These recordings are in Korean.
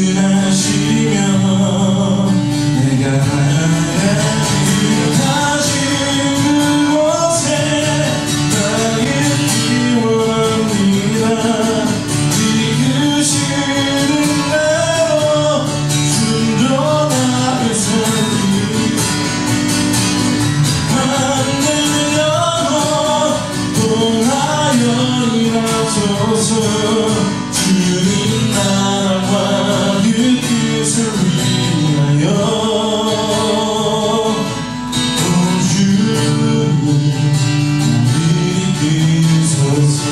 말씀하시며 내가 다시 그곳에 나의 기원합니다. 이끄시는 대로 순종하게 살리 하늘을 열어 통하여 일하소서. 주님 나라와 그 뜻을 위하여 오 주님 우리 이끄소서.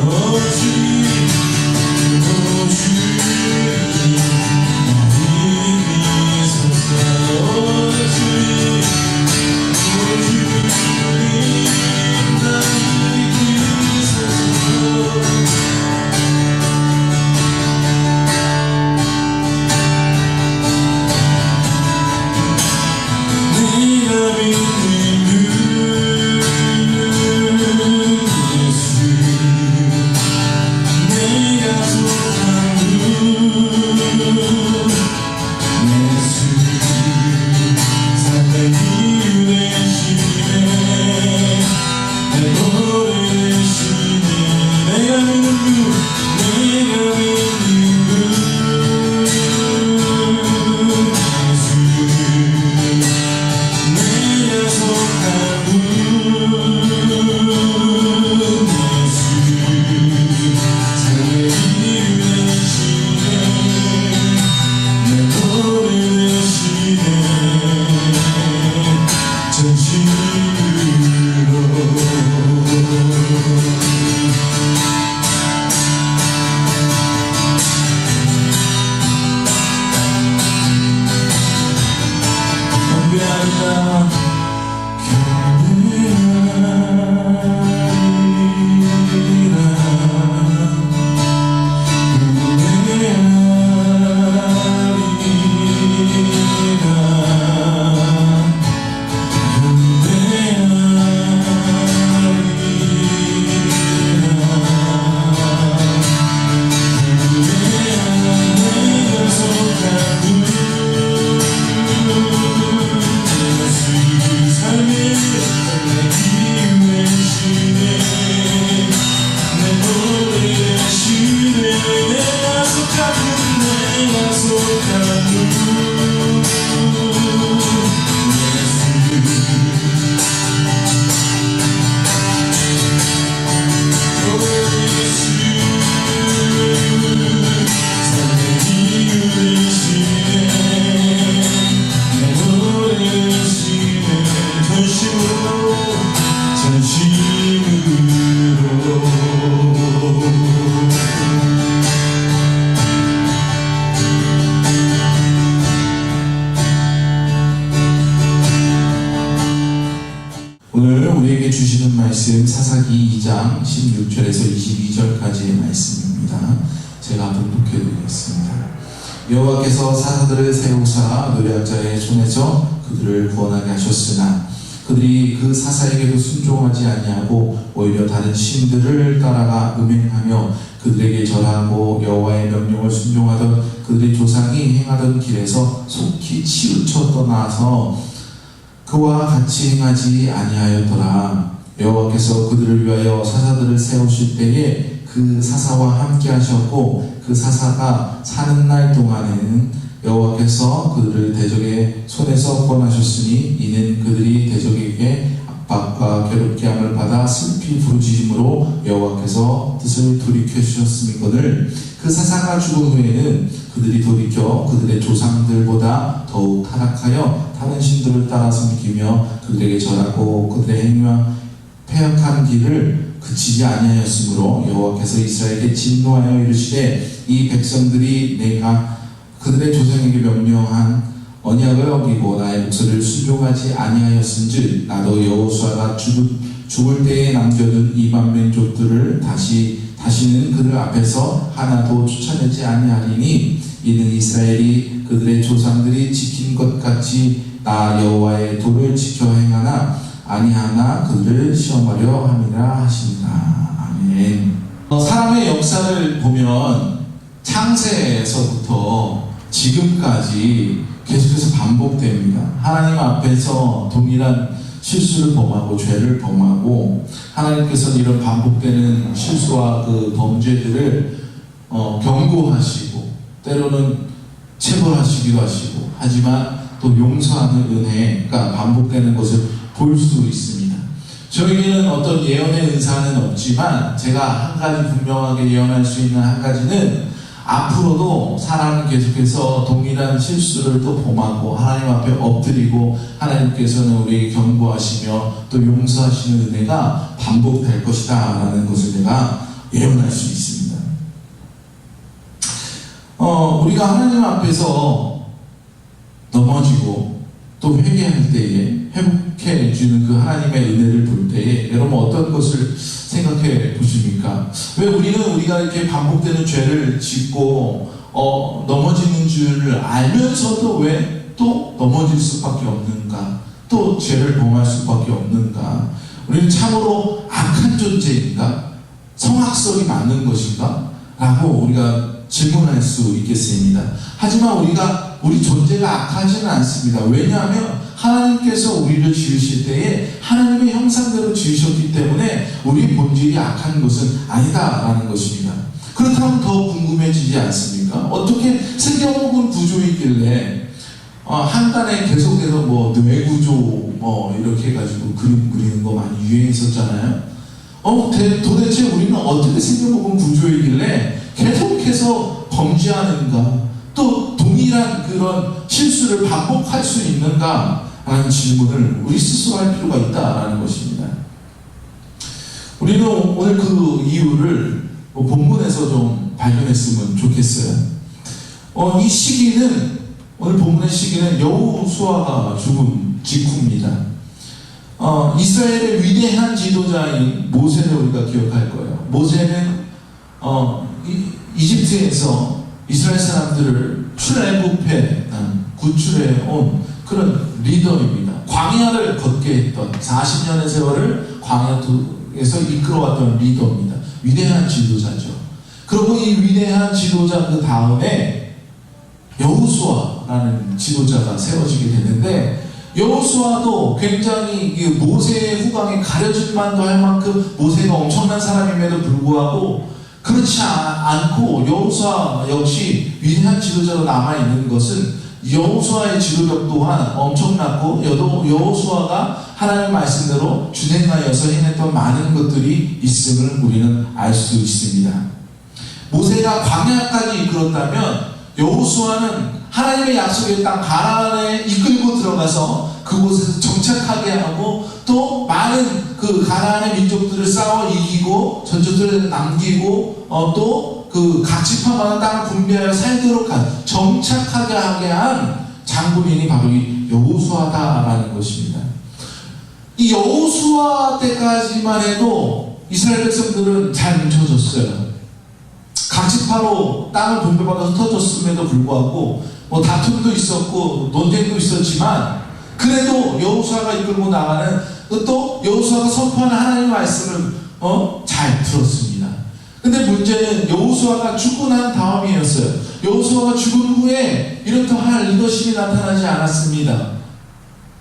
오 주님 우리 이끄소서. 오 주님 오늘 우리에게 주시는 말씀 사사기 2장 16절에서 22절까지의 말씀입니다. 제가 봉독해 드리겠습니다. 여호와께서 사사들을 세우사 노략자의 손에서 그들을 구원하게 하셨으나 그들이 그 사사에게도 순종하지 아니하고 오히려 다른 신들을 따라가 음행하며 그들에게 절하고 여호와의 명령을 순종하던 그들의 조상이 행하던 길에서 속히 치우쳐 떠나서 그와 같이 행하지 아니하였더라. 여호와께서 그들을 위하여 사사들을 세우실 때에 그 사사와 함께 하셨고 그 사사가 사는 날 동안에는 여호와께서 그들을 대적의 손에서 구원하셨으니 이는 그들이 대적에게 압박과 괴롭게 함을 받아 슬피 부르짖음으로 여호와께서 뜻을 돌이켜 주셨음이거늘. 그 사사가 죽은 후에는 그들이 돌이켜 그들의 조상들보다 더욱 타락하여 다른 신들을 따라 섬기며 그들에게 절하고 그들의 행위와 패역한 길을 그치지 아니하였으므로 여호와께서 이스라엘에게 진노하여 이르시되 이 백성들이 내가 그들의 조상에게 명령한 언약을 어기고 나의 목소리를 순종하지 아니하였은즉 나도 여호수아가 죽을 때에 남겨둔 이방 민족들을 다시는 그들 앞에서 하나도 쫓아내지 아니하리니 이는 이스라엘이 그들의 조상들이 지킨 것 같이 나 여호와의 도를 지켜 행하나 아니하나 그들을 시험하려 함이라 하신다. 아멘. 사람의 역사를 보면 창세에서부터 지금까지 계속해서 반복됩니다. 하나님 앞에서 동일한 실수를 범하고 죄를 범하고 하나님께서는 이런 반복되는 실수와 그 범죄들을 경고하시고 때로는 체벌하시기도 하시고 하지만 또 용서하는 은혜가 반복되는 것을 볼 수 있습니다. 저에게는 어떤 예언의 은사는 없지만 제가 한 가지 분명하게 예언할 수 있는 한 가지는 앞으로도 사람은 계속해서 동일한 실수를 또 범하고 하나님 앞에 엎드리고 하나님께서는 우리에게 경고하시며 또 용서하시는 은혜가 반복될 것이다 라는 것을 제가 예언할 수 있습니다. 우리가 하나님 앞에서 넘어지고 또 회개할 때에 회복해 주는 그 하나님의 은혜를 볼 때에 여러분 어떤 것을 생각해 보십니까? 왜 우리가 이렇게 반복되는 죄를 짓고 넘어지는 줄 알면서도 왜 또 넘어질 수밖에 없는가? 또 죄를 범할 수밖에 없는가? 우리는 참으로 악한 존재인가? 성악설이 맞는 것인가? 라고 우리가 질문할 수 있겠습니다. 하지만 우리 존재가 악하지는 않습니다. 왜냐하면 하나님께서 우리를 지으실 때에 하나님의 형상대로 지으셨기 때문에 우리 본질이 악한 것은 아니다라는 것입니다. 그렇다면 더 궁금해지지 않습니까? 어떻게 세계목은 구조이길래 한간에 계속해서 뇌구조 이렇게 해가지고 그림 그리는 거 많이 유행했었잖아요. 도대체 우리는 어떻게 세계목은 구조이길래 계속해서 범죄하는가? 또 동일한 그런 실수를 반복할 수 있는가? 라는 질문을 우리 스스로 할 필요가 있다라는 것입니다. 우리는 오늘 그 이유를 본문에서 좀 발견했으면 좋겠어요. 이 시기는 오늘 본문의 시기는 여호수아가 죽은 직후입니다. 이스라엘의 위대한 지도자인 모세를 우리가 기억할 거예요. 모세는 이집트에서 이스라엘 사람들을 출애굽해 구출해 온 그런 리더입니다. 광야를 걷게 했던 40년의 세월을 광야에서 이끌어왔던 리더입니다. 위대한 지도자죠. 그리고 이 위대한 지도자 그 다음에 여호수아라는 지도자가 세워지게 되는데 여호수아도 굉장히 모세의 후광에 가려질 만도 할 만큼 모세가 엄청난 사람임에도 불구하고 그렇지 않고 여호수아 역시 위대한 지도자로 남아있는 것은 여호수아의 지도력 또한 엄청났고 여호수아가 하나님의 말씀대로 준행하여서 해냈던 많은 것들이 있음을 우리는 알 수 있습니다. 모세가 광야까지 이끌었다면 여호수아는 하나님의 약속의 땅 가나안에 이끌고 들어가서 그곳에서 정착하게 하고 또 많은 그 가나안의 민족들을 싸워 이기고 전투들을 남기고 또 그 각 지파마다 땅을 분배하여 살도록 정착하게 하게 한 장군인이 바로 이 여호수아다라는 것입니다. 이 여호수아 때까지만 해도 이스라엘 백성들은 잘 뭉쳐졌어요. 각 지파로 땅을 분배받아서 흩어졌음에도 불구하고 다툼도 있었고 논쟁도 있었지만 그래도 여호수아가 이끌고 나가는 또 여호수아가 선포하는 하나님의 말씀을 잘 들었습니다. 근데 문제는 여호수아가 죽고 난 다음이었어요. 여호수아가 죽은 후에 이렇다할 리더십이 나타나지 않았습니다.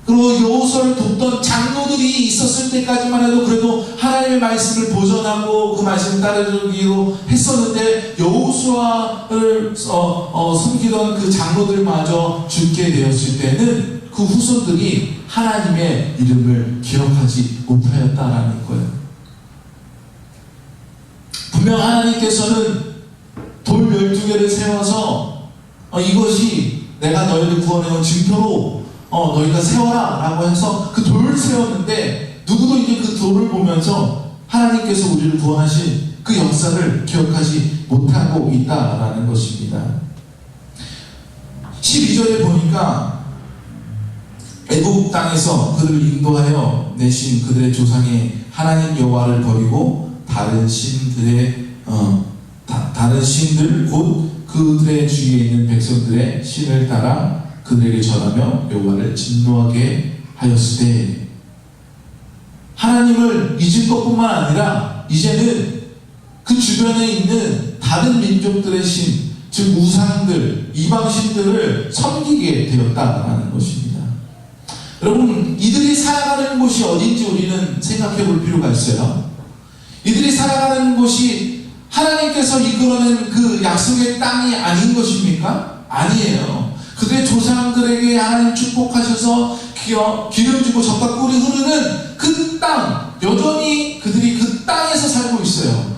그리고 여호수아를 돕던 장로들이 있었을 때까지만 해도 그래도 하나님의 말씀을 보존하고 그 말씀을 따르기로 했었는데 여호수아를 섬기던 그 장로들마저 죽게 되었을 때는 그 후손들이 하나님의 이름을 기억하지 못하였다라는 거예요. 분명 하나님께서는 돌 12개를 세워서 이것이 내가 너희를 구원해온 증표로 너희가 세워라 라고 해서 그 돌을 세웠는데 누구도 이제 그 돌을 보면서 하나님께서 우리를 구원하신 그 역사를 기억하지 못하고 있다라는 것입니다. 12절에 보니까 애굽 땅에서 그들을 인도하여 내신 그들의 조상의 하나님 여호와를 버리고 다른 신들 곧 그들의 주위에 있는 백성들의 신을 따라 그들에게 절하며 여호와를 진노하게 하였으되 하나님을 잊은 것뿐만 아니라 이제는 그 주변에 있는 다른 민족들의 신 즉 우상들, 이방신들을 섬기게 되었다라는 것입니다. 여러분, 이들이 살아가는 곳이 어딘지 우리는 생각해 볼 필요가 있어요. 이들이 살아가는 곳이 하나님께서 이끌어낸 그 약속의 땅이 아닌 것입니까? 아니에요. 그들의 조상들에게 하나님 축복하셔서 기름지고 젖과 꿀이 흐르는 그 땅, 여전히 그들이 그 땅에서 살고 있어요.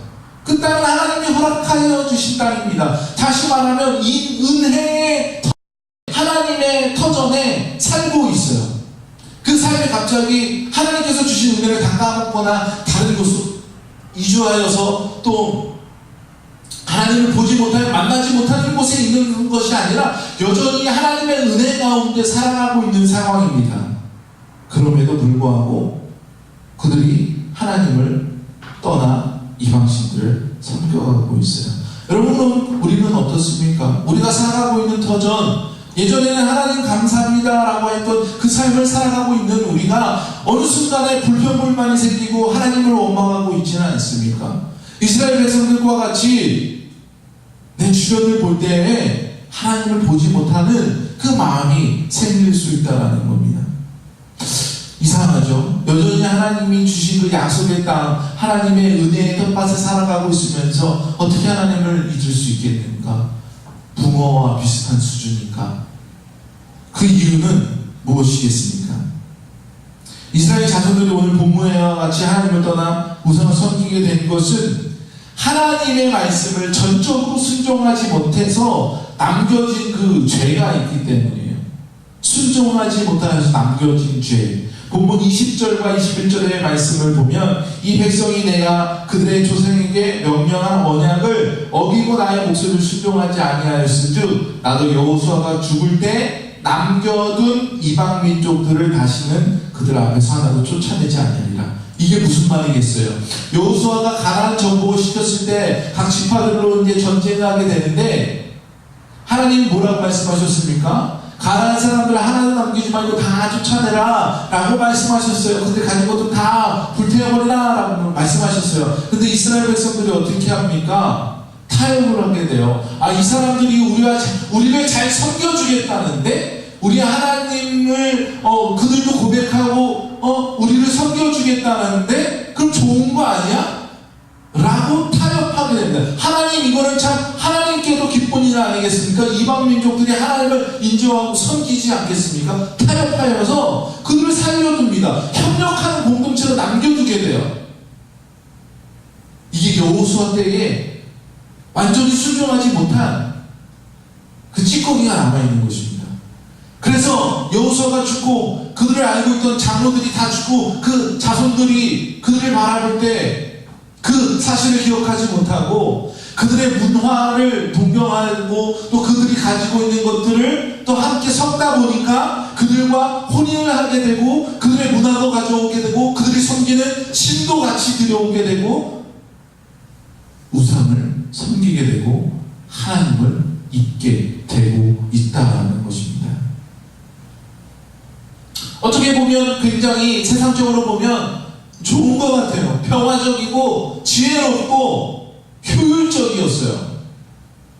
그 땅은 하나님이 허락하여 주신 땅입니다. 다시 말하면 이 은혜의 하나님의 터전에 살고 있어요. 그 삶에 갑자기 하나님께서 주신 은혜를 다 까먹거나 다른 곳으로 이주하여서 또 하나님을 보지 못하여 만나지 못하는 곳에 있는 것이 아니라 여전히 하나님의 은혜 가운데 살아가고 있는 상황입니다. 그럼에도 불구하고 그들이 하나님을 떠나 이방신들을 섬겨가고 있어요. 여러분, 우리는 어떻습니까? 우리가 살아가고 있는 터전, 예전에는 하나님 감사합니다 라고 했던 그 삶을 살아가고 있는 우리가 어느 순간에 불평불만이 생기고 하나님을 원망하고 있지는 않습니까? 이스라엘 백성들과 같이 내 주변을 볼 때에 하나님을 보지 못하는 그 마음이 생길 수 있다는 겁니다. 이상하죠? 여전히 하나님이 주신 그 약속의 땅, 하나님의 은혜의 텃밭에 살아가고 있으면서 어떻게 하나님을 잊을 수 있겠는가? 붕어와 비슷한 수준이니까. 그 이유는 무엇이겠습니까? 이스라엘 자손들이 오늘 본문에와 같이 하나님을 떠나 우상을 섬기게 된 것은 하나님의 말씀을 전적으로 순종하지 못해서 남겨진 그 죄가 있기 때문이에요. 순종하지 못하여서 남겨진 죄. 본문 20절과 21절의 말씀을 보면 이 백성이 내가 그들의 조상에게 명령한 언약을 어기고 나의 목소리를 순종하지 아니하였은즉 나도 여호수아가 죽을 때 남겨둔 이방 민족들을 다시는 그들 앞에서 하나도 쫓아내지 아니하리라. 이게 무슨 말이겠어요? 여호수아가 가나안 정복을 시켰을 때 각 지파들로 이제 전쟁하게 되는데 하나님이 뭐라고 말씀하셨습니까? 가난한 사람들 하나도 남기지 말고 다 쫓아내라 라고 말씀하셨어요. 근데 가진 것도 다 불태워버리라 라고 말씀하셨어요. 근데 이스라엘 백성들이 어떻게 합니까? 타협을 하게 돼요. 이 사람들이 우리를 잘 섬겨주겠다는데 우리 하나님을 그들도 고백하고 우리를 섬겨주겠다는데 그럼 좋은 거 아니야? 라고 타협하게 됩니다. 하나님, 이거는 참 하나님께도 기쁜 일 아니겠습니까? 이방 민족들이 하나님을 인정하고 섬기지 않겠습니까? 타협하여서 그들을 살려둡니다. 협력하는 공동체로 남겨두게 돼요. 이게 여호수아 때에 완전히 순종하지 못한 그 찌꺼기가 남아있는 것입니다. 그래서 여호수아가 죽고 그들을 알고 있던 장로들이 다 죽고 그 자손들이 그들을 바라볼 때 그 사실을 기억하지 못하고 그들의 문화를 동경하고 또 그들이 가지고 있는 것들을 또 함께 섞다 보니까 그들과 혼인을 하게 되고 그들의 문화도 가져오게 되고 그들이 섬기는 신도 같이 들여오게 되고 우상을 섬기게 되고 하나님을 잊게 되고 있다는 것입니다. 어떻게 보면 굉장히 세상적으로 보면 좋은 것 같아요. 평화적이고 지혜롭고 효율적이었어요.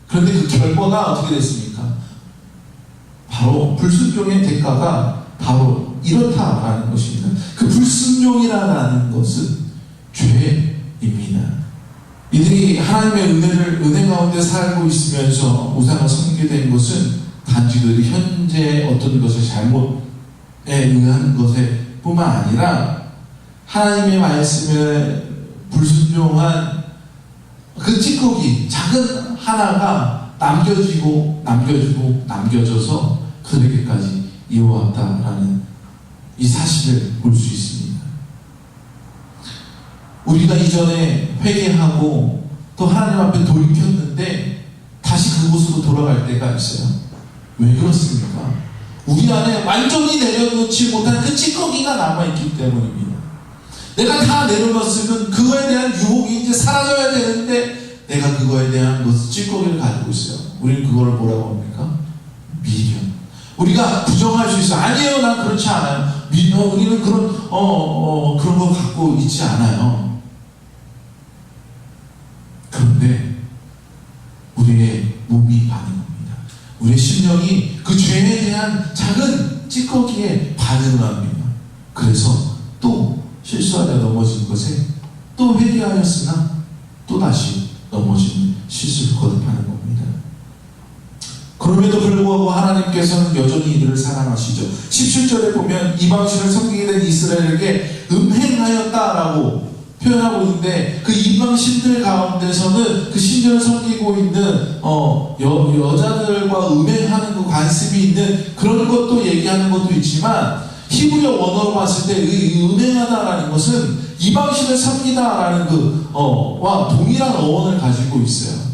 그런데 그 결과가 어떻게 됐습니까? 바로 불순종의 대가가 바로 이렇다라는 것입니다. 그 불순종이라는 것은 죄입니다. 이들이 하나님의 은혜 가운데 살고 있으면서 우상을 섬기게 된 것은 단지 그들이 현재 어떤 것을 잘못에 의한 것에 뿐만 아니라 하나님의 말씀에 불순종한 그 찌꺼기 작은 하나가 남겨져서 그들에게까지 이어왔다라는 이 사실을 볼 수 있습니다. 우리가 이전에 회개하고 또 하나님 앞에 돌이켰는데 다시 그곳으로 돌아갈 때가 있어요. 왜 그렇습니까? 우리 안에 완전히 내려놓지 못한 그 찌꺼기가 남아있기 때문입니다. 내가 다 내려놨으면 그거에 대한 유혹이 이제 사라져야 되는데 내가 그거에 대한 찌꺼기를 가지고 있어요. 우리는 그거를 뭐라고 합니까? 미련. 우리가 부정할 수 있어요. 아니에요, 난 그렇지 않아요. 우리는 그런 거 갖고 있지 않아요. 그런데 우리의 몸이 우리의 심령이 그 죄에 대한 작은 찌꺼기에 반응을 합니다. 그래서 또 실수하다 넘어진 것에 또 회개하였으나 또 다시 넘어지는 실수를 거듭하는 겁니다. 그럼에도 불구하고 하나님께서는 여전히 이들을 사랑하시죠. 17절에 보면 이방신을 섬기게 된 이스라엘에게 음행하였다라고 표현하고 있는데, 그 이방신들 가운데서는 그 신전을 섬기고 있는 여자들과 음행하는 그 관습이 있는 그런 것도 얘기하는 것도 있지만, 히브리어 원어로 봤을 때 이 음행하다라는 것은 이방신을 섬기다라는 와 동일한 어원을 가지고 있어요.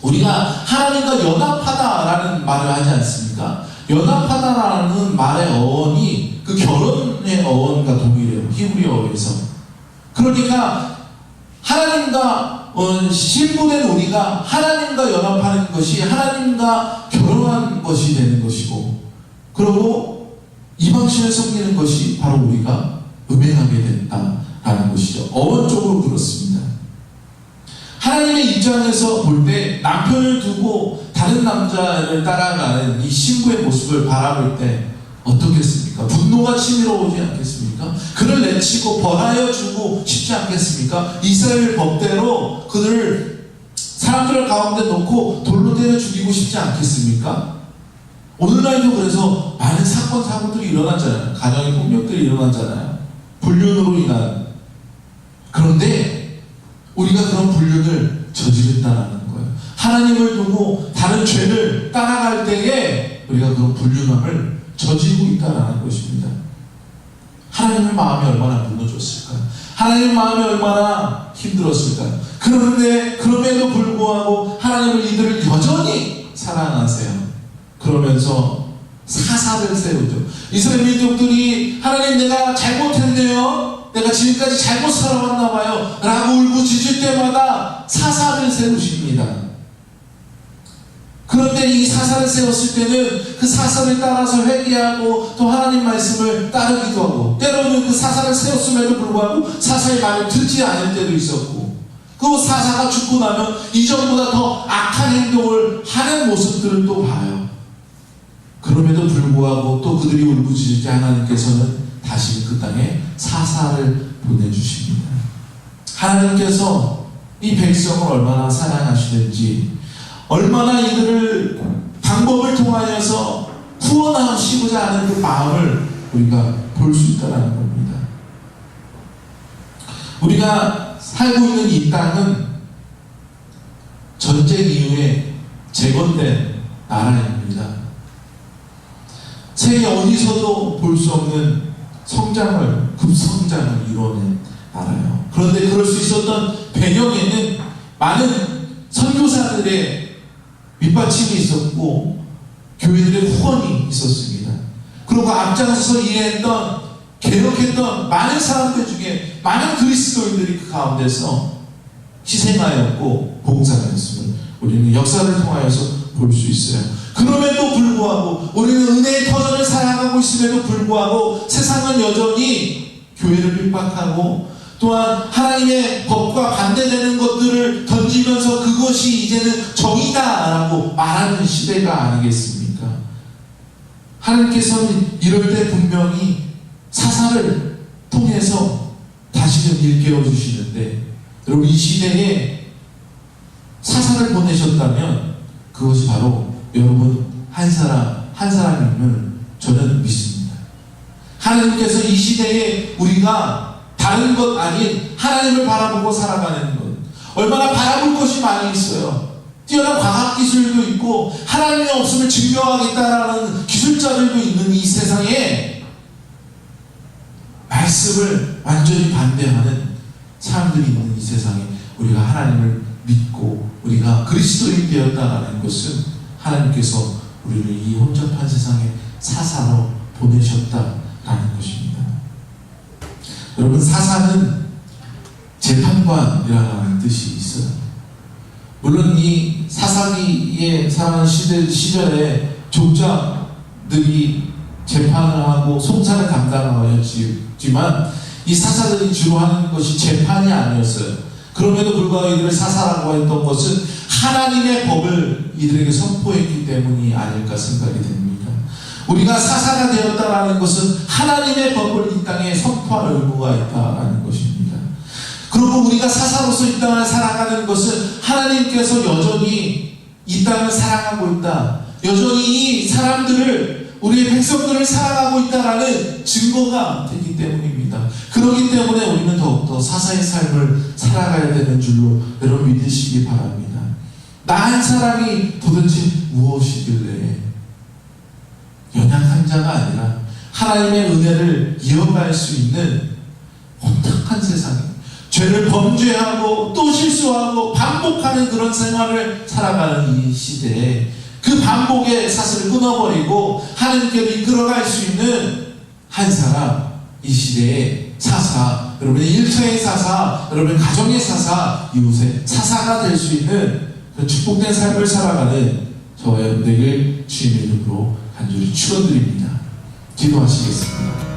우리가 하나님과 연합하다라는 말을 하지 않습니까? 연합하다라는 말의 어원이 그 결혼의 어원과 동일해요. 히브리어에서. 그러니까 하나님과 신부된 우리가 하나님과 연합하는 것이 하나님과 결혼한 것이 되는 것이고, 그리고 이방신을 섬기는 것이 바로 우리가 음행하게 된다라는 것이죠. 어원적으로 그렇습니다. 하나님의 입장에서 볼 때 남편을 두고 다른 남자를 따라가는 이 신부의 모습을 바라볼 때 어떻겠습니까? 분노가 치밀어오지 않겠습니까? 그를 내치고 벌하여 주고 싶지 않겠습니까? 이스라엘 법대로 그들을 사람들 가운데 놓고 돌로 때려 죽이고 싶지 않겠습니까? 오늘날도 그래서 많은 사건 사고들이 일어나잖아요. 가정의 폭력들이 일어나잖아요. 불륜으로 인한. 그런데 우리가 그런 불륜을 저지른다는 거예요. 하나님을 두고 다른 죄를 따라갈 때에 우리가 그런 불륜함을 저지르고 있다는 것입니다. 하나님의 마음이 얼마나 무너졌을까요? 하나님의 마음이 얼마나 힘들었을까요? 그런데 그럼에도 불구하고 하나님은 이들을 여전히 사랑하세요. 그러면서 사사를 세우죠. 이스라엘 민족들이 하나님 내가 잘못했네요, 내가 지금까지 잘못 살아왔나 봐요 라고 울부짖을 때마다 사사를 세우십니다. 그런데 이 사사를 세웠을 때는 그 사사를 따라서 회개하고 또 하나님 말씀을 따르기도 하고, 때로는 그 사사를 세웠음에도 불구하고 사사의 말을 듣지 않을 때도 있었고, 그 사사가 죽고 나면 이전보다 더 악한 행동을 하는 모습들을 또 봐요. 그럼에도 불구하고 또 그들이 울부짖을 때 하나님께서는 다시 그 땅에 사사를 보내주십니다. 하나님께서 이 백성을 얼마나 사랑하시는지, 얼마나 이들을 방법을 통하여서 후원하시고자 하는 그 마음을 우리가 볼 수 있다는 겁니다. 우리가 살고 있는 이 땅은 전쟁 이후에 재건된 나라입니다. 세계 어디서도 볼 수 없는 급성장을 이뤄낸 나라예요. 그런데 그럴 수 있었던 배경에는 많은 선교사들의 밑받침이 있었고 교회들의 후원이 있었습니다. 그리고 앞장서서 일했던, 개혁했던 많은 사람들 중에 많은 그리스도인들이 그 가운데서 희생하였고 봉사하였음을 우리는 역사를 통하여서 볼 수 있어요. 그럼에도 불구하고 우리는 은혜의 터전을 살아가고 있음에도 불구하고 세상은 여전히 교회를 핍박하고, 또한 하나님의 법과 반대되는 것들을 던지면서 그것이 이제는 정의다라고 말하는 시대가 아니겠습니까? 하나님께서는 이럴 때 분명히 사사를 통해서 다시금 일깨워 주시는데, 여러분 이 시대에 사사를 보내셨다면 그것이 바로 여러분 한 사람임을 저는 믿습니다. 하나님께서 이 시대에 우리가 다른 것 아닌 하나님을 바라보고 살아가는 것, 얼마나 바라볼 것이 많이 있어요. 뛰어난 과학기술도 있고 하나님이 없음을 증명하겠다라는 기술자들도 있는 이 세상에 말씀을 완전히 반대하는 사람들이 있는 이 세상에 우리가 하나님을 믿고 우리가 그리스도인이 되었다는 것은 하나님께서 우리를 이 혼잡한 세상에 사사로 보내셨다라는 것입니다. 여러분 사사는 재판관이라는 뜻이 있어요. 물론 이 사사기에 살아가는 시절에 족장들이 재판을 하고 송사를 담당하였지만 이 사사들이 주로 하는 것이 재판이 아니었어요. 그럼에도 불구하고 이들을 사사라고 했던 것은 하나님의 법을 이들에게 선포했기 때문이 아닐까 생각이 됩니다. 우리가 사사가 되었다라는 것은 하나님의 법을 이 땅에 선포할 의무가 있다라는 것입니다. 그리고 우리가 사사로서 이 땅을 살아가는 것은 하나님께서 여전히 이 땅을 사랑하고 있다, 여전히 이 사람들을, 우리의 백성들을 사랑하고 있다라는 증거가 되기 때문입니다. 그렇기 때문에 우리는 더욱더 사사의 삶을 살아가야 되는 줄로 여러분 믿으시기 바랍니다. 나 한 사람이 도대체 무엇이길래 연약한 자가 아니라 하나님의 은혜를 이어갈 수 있는 혼탁한 세상에 죄를 범죄하고 또 실수하고 반복하는 그런 생활을 살아가는 이 시대에 그 반복의 사슬을 끊어버리고 하나님께로 이끌어갈 수 있는 한 사람, 이 시대의 사사, 여러분의 일터의 사사, 여러분의 가정의 사사, 이웃의 사사가 될 수 있는 그 축복된 삶을 살아가는 저와 여러분에게 주님의 이름으로 간절히 축원드립니다. 기도하시겠습니다.